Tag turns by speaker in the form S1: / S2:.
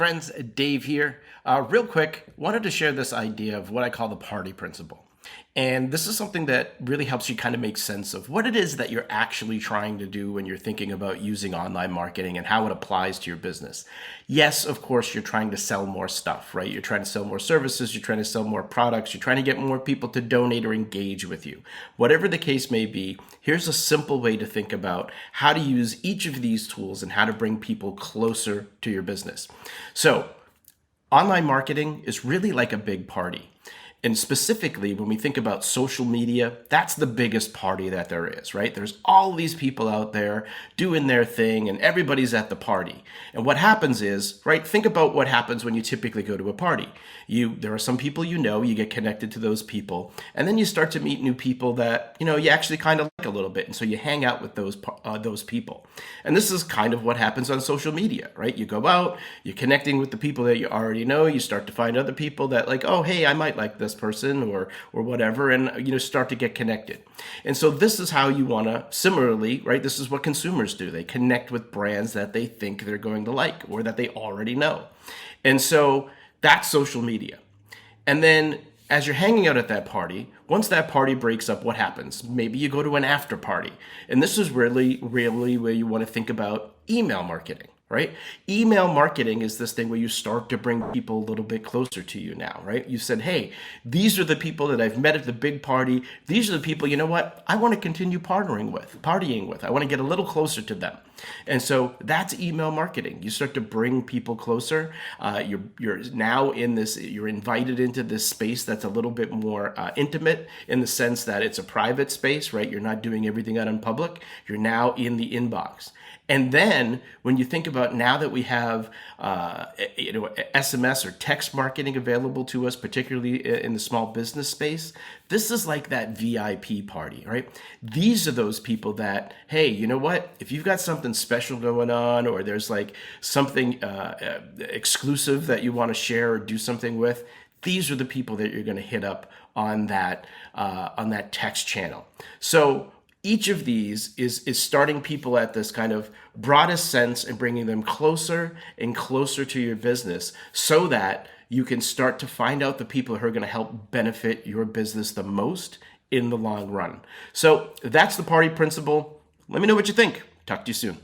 S1: Friends, Dave here. Real quick, wanted to share this idea of what I call the party principle. And this is something that really helps you kind of make sense of what it is that you're actually trying to do when you're thinking about using online marketing and how it applies to your business. Yes, of course, you're trying to sell more stuff, right? You're trying to sell more services, you're trying to sell more products, you're trying to get more people to donate or engage with you. Whatever the case may be, here's a simple way to think about how to use each of these tools and how to bring people closer to your business. So, online marketing is really like a big party. And specifically, when we think about social media, that's the biggest party that there is, right? There's all these people out there doing their thing and everybody's at the party. And what happens is, right, think about what happens when you typically go to a party. There are some people you get connected to those people, and then you start to meet new people that, you actually kind of like a little bit. And so you hang out with those people. And this is kind of what happens on social media, right? You go out, you're connecting with the people that you already know, you start to find other people that like, oh, hey, I might like this person or whatever, and start to get connected. And so this is how you want to similarly, right? This is what consumers do. They connect with brands that they think they're going to like or that they already know. And so that's social media. And then as you're hanging out at that party, once that party breaks up, what happens? Maybe you go to an after party. And this is really, really where you want to think about email marketing, right? Email marketing is this thing where you start to bring people a little bit closer to you now, right? You said, hey, these are the people that I've met at the big party. These are the people, you know what? I want to continue partying with. I want to get a little closer to them. And so that's email marketing. You start to bring people closer. You're now in this, you're invited into this space that's a little bit more intimate in the sense that it's a private space, right? You're not doing everything out in public. You're now in the inbox. And then when you think about now that we have SMS or text marketing available to us, particularly in the small business space, this is like that VIP party, right? These are those people that, hey, you know what? If you've got something special going on or there's like something exclusive that you want to share or do something with, these are the people that you're going to hit up on that text channel. So each of these is starting people at this kind of broadest sense and bringing them closer and closer to your business so that you can start to find out the people who are going to help benefit your business the most in the long run. So that's the party principle. Let me know what you think. Talk to you soon.